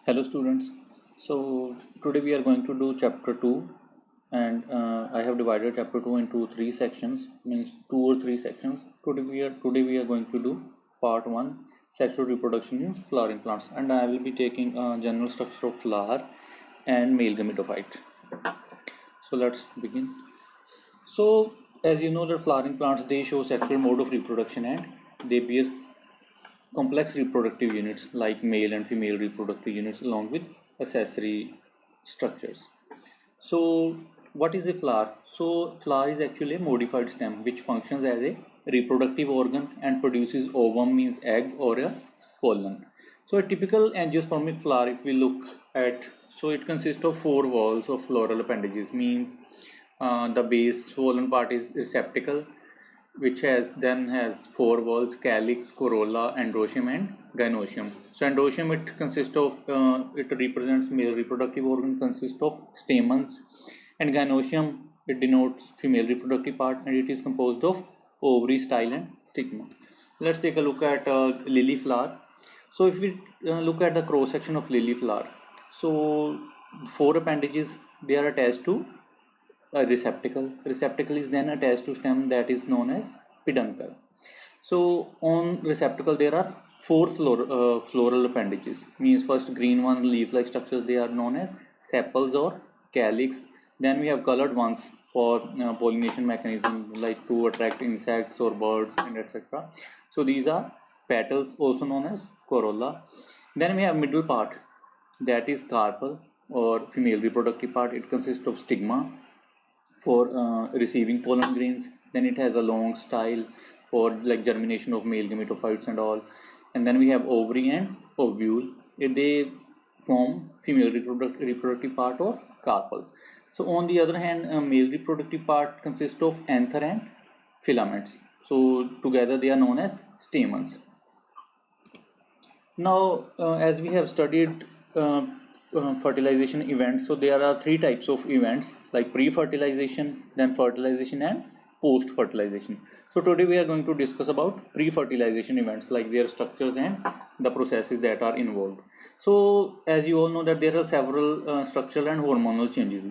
Hello students. So today we are going to do chapter 2 and I have divided chapter 2 into three sections, means two or three sections. Today we are going to do part 1, sexual reproduction in flowering plants, and I will be taking general structure of flower and male gametophyte. So let's begin. So as you know that flowering plants, they show sexual mode of reproduction and they bear complex reproductive units like male and female reproductive units along with accessory structures. So what is a flower? So flower is actually a modified stem which functions as a reproductive organ and produces ovum, means egg, or a pollen. So a typical angiospermic flower, if we look at, so it consists of four whorls of floral appendages, means the base swollen part is receptacle, which has four whorls: calyx, corolla, androecium, and gynoecium. So androecium, it consists of it represents male reproductive organ, consists of stamens, and gynoecium, it denotes female reproductive part, and it is composed of ovary, style, and stigma. Let's take a look at lily flower. So if we look at the cross section of lily flower, so four appendages, they are attached to a receptacle. Receptacle is then attached to stem, that is known as peduncle. So on receptacle there are four floral appendages, means first green one, leaf-like structures, they are known as sepals or calyx. Then we have colored ones for pollination mechanism, like to attract insects or birds and etc. So these are petals, also known as corolla. Then we have middle part, that is carpel or female reproductive part. It consists of stigma for receiving pollen grains. Then it has a long style for like germination of male gametophytes and all. And then we have ovary and ovule. They form female reproductive part or carpel. So on the other hand, male reproductive part consists of anther and filaments. So together they are known as stamens. Now, as we have studied fertilization events, so there are three types of events, like pre-fertilization, then fertilization, and post-fertilization. So today we are going to discuss about pre-fertilization events, like their structures and the processes that are involved. So as you all know that there are several structural and hormonal changes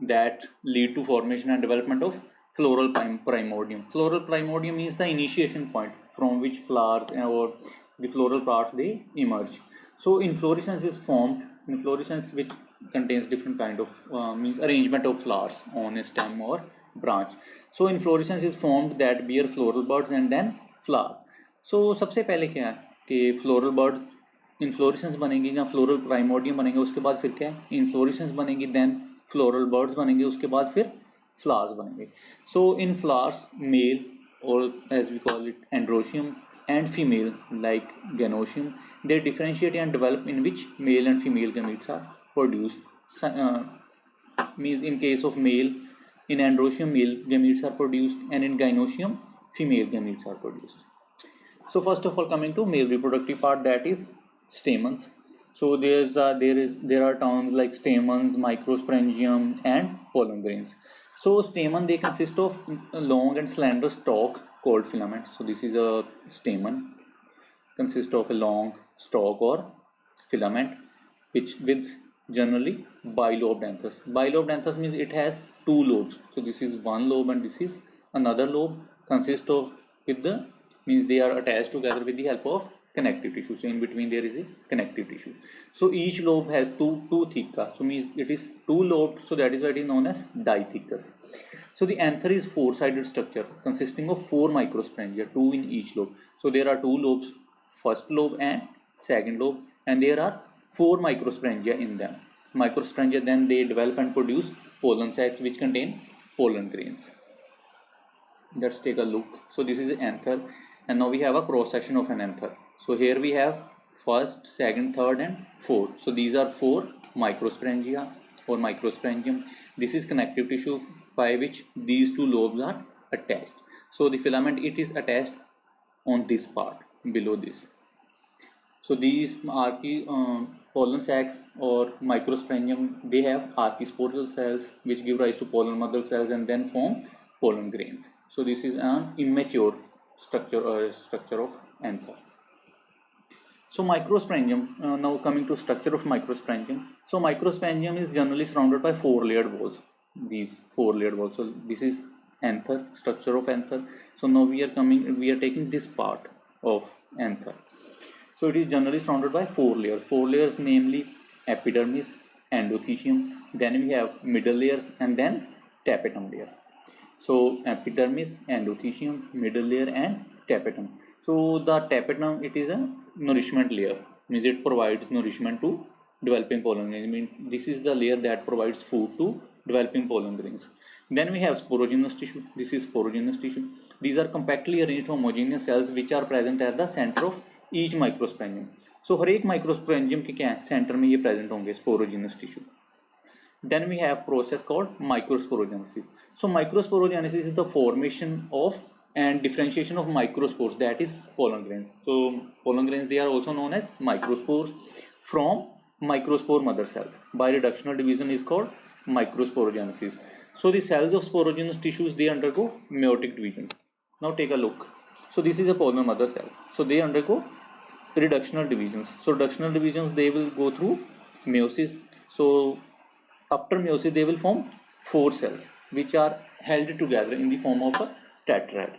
that lead to formation and development of floral primordium. Floral primordium is the initiation point from which flowers or the floral parts they emerge. So inflorescence is formed. Inflorescence, which contains different kind of means arrangement of flowers on a stem or branch. So inflorescence is formed that bear floral buds and then flower. So सबसे पहले क्या है कि floral buds inflorescence बनेगी या floral primordium बनेगा, उसके बाद फिर क्या है inflorescence बनेगी, then floral buds बनेंगे, उसके बाद फिर flowers बनेंगे. So in flowers, male, or as we call it androecium, and female like gynoecium, they differentiate and develop in which male and female gametes are produced. Means in case of male, in androecium male gametes are produced, and in gynoecium female gametes are produced. So first of all, coming to male reproductive part, that is stamens. So there are terms like stamens, microsporangium, and pollen grains. So stamen, they consist of a long and slender stalk called filament. So this is a stamen, consists of a long stalk or filament, which with generally bilobed anthers. Bilobed anthers means it has two lobes. So this is one lobe and this is another lobe, consist of with the means they are attached together with the help of connective tissue. So in between there is a connective tissue. So each lobe has two thecca. So means it is two lobed. So that is why it is known as dithecous. So the anther is four-sided structure consisting of four microsporangia, two in each lobe. So there are two lobes, first lobe and second lobe, and there are four microsporangia in them. Microsporangia, then they develop and produce pollen sacs which contain pollen grains. Let's take a look. So this is anther, and now we have a cross section of an anther. So here we have first, second, third, and fourth. So these are four microsporangia or microsporangium. This is connective tissue by which these two lobes are attached. So the filament, it is attached on this part below this. So these pollen sacs or microsporangium, they have archisporal cells which give rise to pollen mother cells and then form pollen grains. So this is an immature structure of anther. So microsporangium, now coming to structure of microsporangium. So microsporangium is generally surrounded by four layered walls. These four layered walls. So this is anther, structure of anther. So now we are taking this part of anther. So it is generally surrounded by four layers. Four layers, namely epidermis, endothecium. Then we have middle layers and then tapetum layer. So epidermis, endothecium, middle layer and tapetum. So the tapetum, it is a nourishment layer, means it provides nourishment to developing pollen grains. I mean, this is the layer that provides food to developing pollen grains. Then we have sporogenous tissue. This is sporogenous tissue. These are compactly arranged homogeneous cells which are present at the center of each microsporangium. So हर एक microsporangium के क्या है, center में ये present होंगे sporogenous tissue. Then we have process called microsporogenesis. So microsporogenesis is the formation of and differentiation of microspores, that is pollen grains. So pollen grains, they are also known as microspores from microspore mother cells. Bireductional division is called microsporogenesis. So the cells of sporogenous tissues, they undergo meiotic division. Now take a look. So this is a pollen mother cell. So they undergo reductional divisions. So reductional divisions, they will go through meiosis. So after meiosis, they will form four cells which are held together in the form of a tetrad.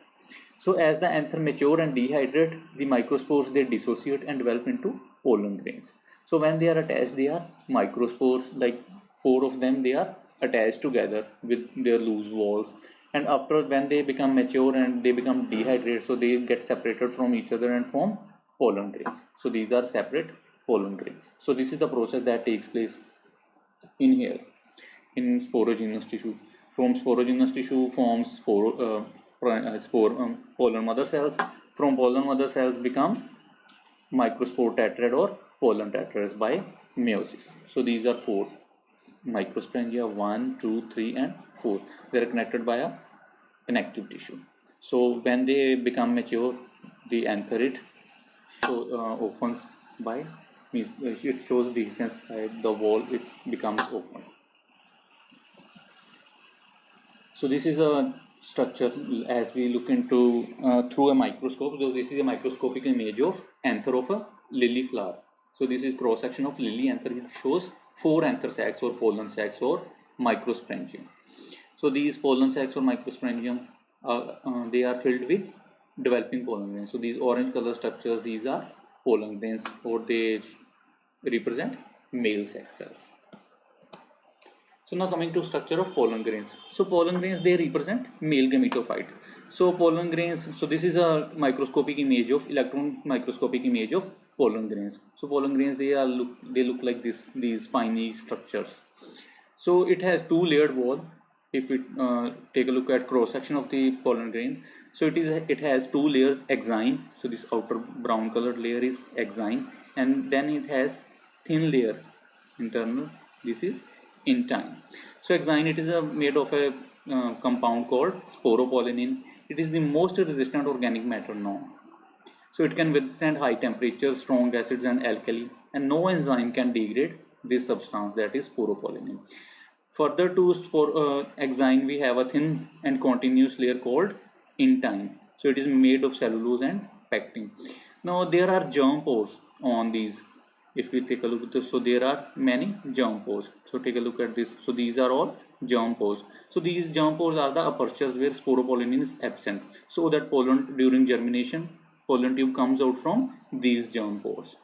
So as the anther mature and dehydrate, the microspores, they dissociate and develop into pollen grains. So when they are attached, they are microspores, like four of them, they are attached together with their loose walls. And after, when they become mature and they become dehydrated, so they get separated from each other and form pollen grains. So these are separate pollen grains. So this is the process that takes place in here in sporogenous tissue. From sporogenous tissue forms pollen mother cells. From pollen mother cells become microspore tetrad or pollen tetrads by meiosis. So these are four microsporangia: 1, 2, 3 and 4. They are connected by a connective tissue. So when they become mature, the anther opens by, means it shows dehiscence by the wall, it becomes open. So this is a structure as we look into through a microscope. So this is a microscopic image of anther of a lily flower. So this is cross section of lily anther, which shows four anther sacs or pollen sacs or microsporangium. So these pollen sacs or microsporangium, they are filled with developing pollen grains. So these orange color structures, these are pollen grains, or they represent male sex cells. So now coming to structure of pollen grains. So pollen grains, they represent male gametophyte. So pollen grains, so this is a microscopic image of electron microscopic image of pollen grains. So pollen grains, they look like this, these spiny structures. So it has two layered wall. If we take a look at cross section of the pollen grain, so it has two layers, exine. So this outer brown colored layer is exine, and then it has thin layer internal. This is intine. So exine, it is made of a compound called sporopollenin. It is the most resistant organic matter known. So it can withstand high temperatures, strong acids and alkali, and no enzyme can degrade this substance, that is sporopollenin. Further to exine, we have a thin and continuous layer called intine. So it is made of cellulose and pectin. Now there are germ pores on these. If we take a look at this, so there are many germ pores. So take a look at this. So these are all germ pores. So these germ pores are the apertures where sporopollenin is absent, so that pollen, during germination, pollen tube comes out from these germ pores.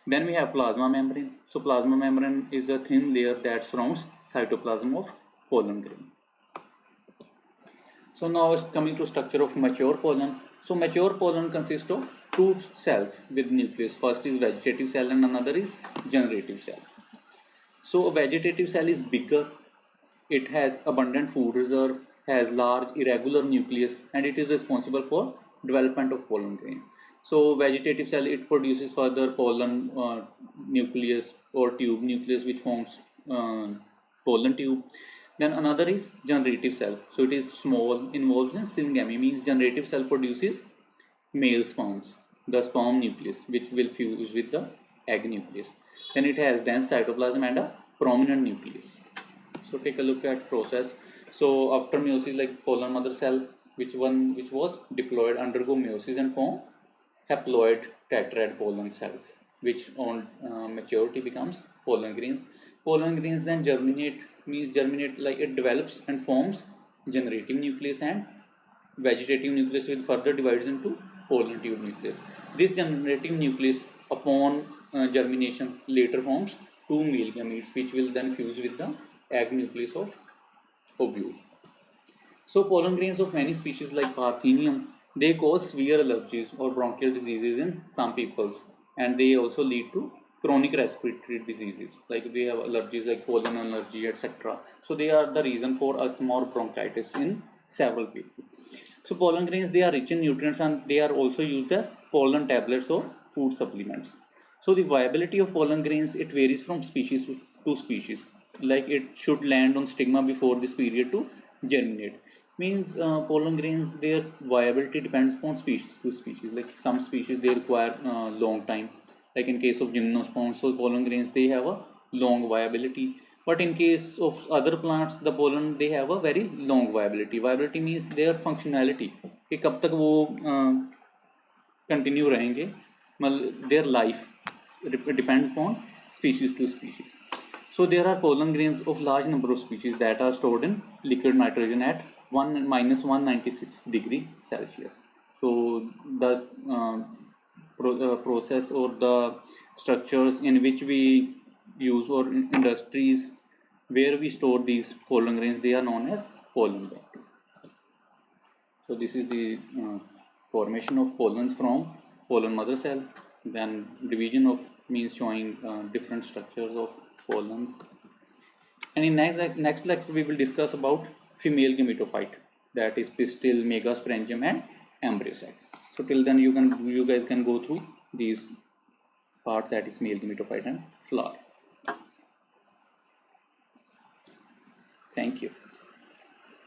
Then we have plasma membrane. So plasma membrane is a thin layer that surrounds cytoplasm of pollen grain. So now coming to structure of mature pollen. So mature pollen consists of two cells with nucleus. First is vegetative cell and another is generative cell. So a vegetative cell is bigger, it has abundant food reserve, has large irregular nucleus, and it is responsible for development of pollen grain. So vegetative cell, it produces further pollen nucleus or tube nucleus, which forms pollen tube. Then another is generative cell. So it is small, involves in syngamy, means generative cell produces male sperms, the sperm nucleus, which will fuse with the egg nucleus. Then it has dense cytoplasm and a prominent nucleus. So take a look at process. So after meiosis, like pollen mother cell, which was diploid, undergo meiosis and form haploid tetrad pollen cells. which on maturity becomes pollen grains. Pollen grains then germinate, means germinate like it develops and forms generative nucleus and vegetative nucleus, with further divides into pollen tube nucleus. This generative nucleus upon germination later forms two male gametes, which will then fuse with the egg nucleus of ovule. So pollen grains of many species like Parthenium, they cause severe allergies or bronchial diseases in some peoples, and they also lead to chronic respiratory diseases like they have allergies like pollen allergy, etc. So they are the reason for asthma or bronchitis in several people. So pollen grains, they are rich in nutrients and they are also used as pollen tablets or food supplements. So the viability of pollen grains, it varies from species to species. Like it should land on stigma before this period to germinate. Means pollen grains, their viability depends upon species to species. Like some species they require long time. Like in case of gymnosperms, so pollen grains they have a long viability. But in case of other plants, the pollen they have a very long viability. Viability means their functionality. कि कब तक वो continue रहेंगे, मतलब their life depends upon species to species. So there are pollen grains of large number of species that are stored in liquid nitrogen at 1 minus 196 degree Celsius. So the process or the structures in which we use, or industries where we store these pollen grains, they are known as pollen bank. So this is the formation of pollens from pollen mother cell, then division of means showing different structures of pollens. And in next lecture we will discuss about female gametophyte, that is pistil, megasporangium and embryo sac. So till then you guys can go through these part, that is male gametophyte and flower. Thank you.